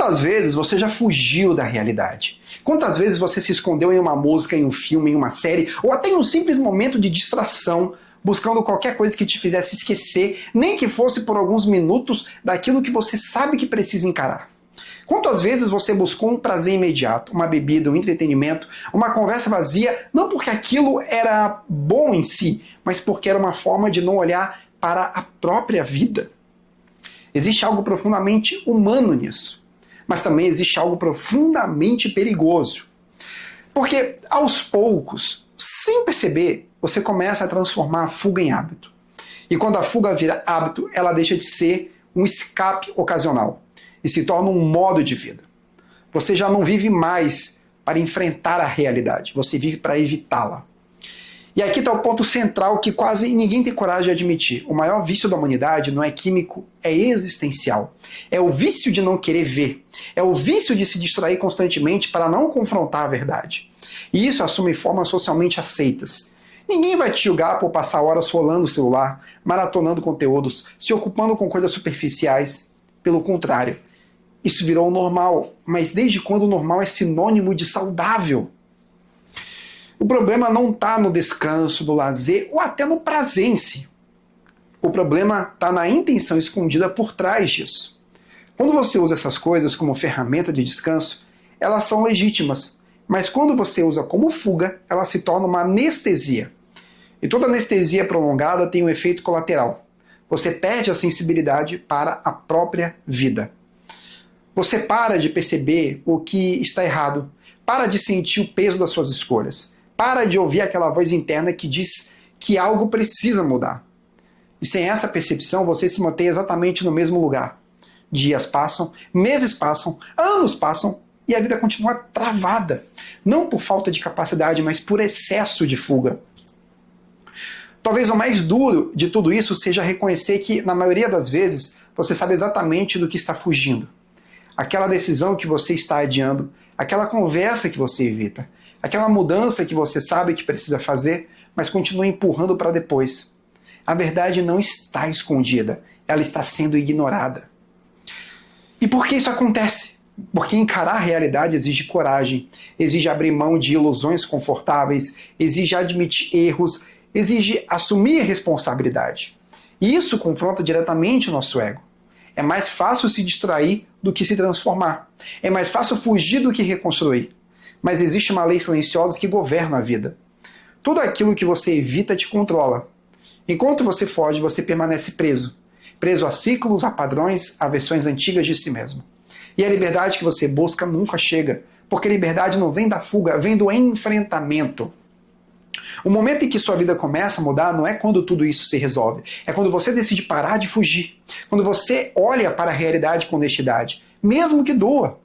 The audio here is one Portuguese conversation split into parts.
Quantas vezes você já fugiu da realidade? Quantas vezes você se escondeu em uma música, em um filme, em uma série, ou até em um simples momento de distração, buscando qualquer coisa que te fizesse esquecer, nem que fosse por alguns minutos, daquilo que você sabe que precisa encarar? Quantas vezes você buscou um prazer imediato, uma bebida, um entretenimento, uma conversa vazia, não porque aquilo era bom em si, mas porque era uma forma de não olhar para a própria vida? Existe algo profundamente humano nisso, mas também existe algo profundamente perigoso. Porque aos poucos, sem perceber, você começa a transformar a fuga em hábito. E quando a fuga vira hábito, ela deixa de ser um escape ocasional e se torna um modo de vida. Você já não vive mais para enfrentar a realidade, você vive para evitá-la. E aqui está o ponto central que quase ninguém tem coragem de admitir. O maior vício da humanidade não é químico, é existencial. É o vício de não querer ver. É o vício de se distrair constantemente para não confrontar a verdade. E isso assume formas socialmente aceitas. Ninguém vai te julgar por passar horas rolando o celular, maratonando conteúdos, se ocupando com coisas superficiais. Pelo contrário, isso virou normal. Mas desde quando o normal é sinônimo de saudável? O problema não está no descanso, no lazer ou até no prazer em si. O problema está na intenção escondida por trás disso. Quando você usa essas coisas como ferramenta de descanso, elas são legítimas. Mas quando você usa como fuga, ela se torna uma anestesia. E toda anestesia prolongada tem um efeito colateral. Você perde a sensibilidade para a própria vida. Você para de perceber o que está errado. Para de sentir o peso das suas escolhas. Para de ouvir aquela voz interna que diz que algo precisa mudar. E sem essa percepção, você se mantém exatamente no mesmo lugar. Dias passam, meses passam, anos passam e a vida continua travada. Não por falta de capacidade, mas por excesso de fuga. Talvez o mais duro de tudo isso seja reconhecer que, na maioria das vezes, você sabe exatamente do que está fugindo. Aquela decisão que você está adiando, aquela conversa que você evita, aquela mudança que você sabe que precisa fazer, mas continua empurrando para depois. A verdade não está escondida, ela está sendo ignorada. E por que isso acontece? Porque encarar a realidade exige coragem, exige abrir mão de ilusões confortáveis, exige admitir erros, exige assumir responsabilidade. E isso confronta diretamente o nosso ego. É mais fácil se distrair do que se transformar. É mais fácil fugir do que reconstruir. Mas existe uma lei silenciosa que governa a vida. Tudo aquilo que você evita te controla. Enquanto você foge, você permanece preso. Preso a ciclos, a padrões, a versões antigas de si mesmo. E a liberdade que você busca nunca chega, porque a liberdade não vem da fuga, vem do enfrentamento. O momento em que sua vida começa a mudar não é quando tudo isso se resolve, é quando você decide parar de fugir, quando você olha para a realidade com honestidade, mesmo que doa.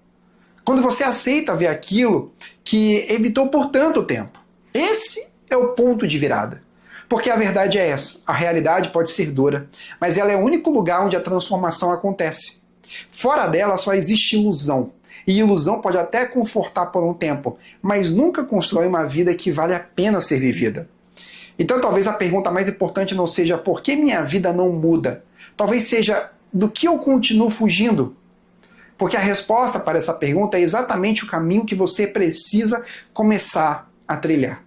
Quando você aceita ver aquilo que evitou por tanto tempo. Esse é o ponto de virada. Porque a verdade é essa. A realidade pode ser dura, mas ela é o único lugar onde a transformação acontece. Fora dela só existe ilusão. E ilusão pode até confortar por um tempo, mas nunca constrói uma vida que vale a pena ser vivida. Então talvez a pergunta mais importante não seja por que minha vida não muda. Talvez seja do que eu continuo fugindo. Porque a resposta para essa pergunta é exatamente o caminho que você precisa começar a trilhar.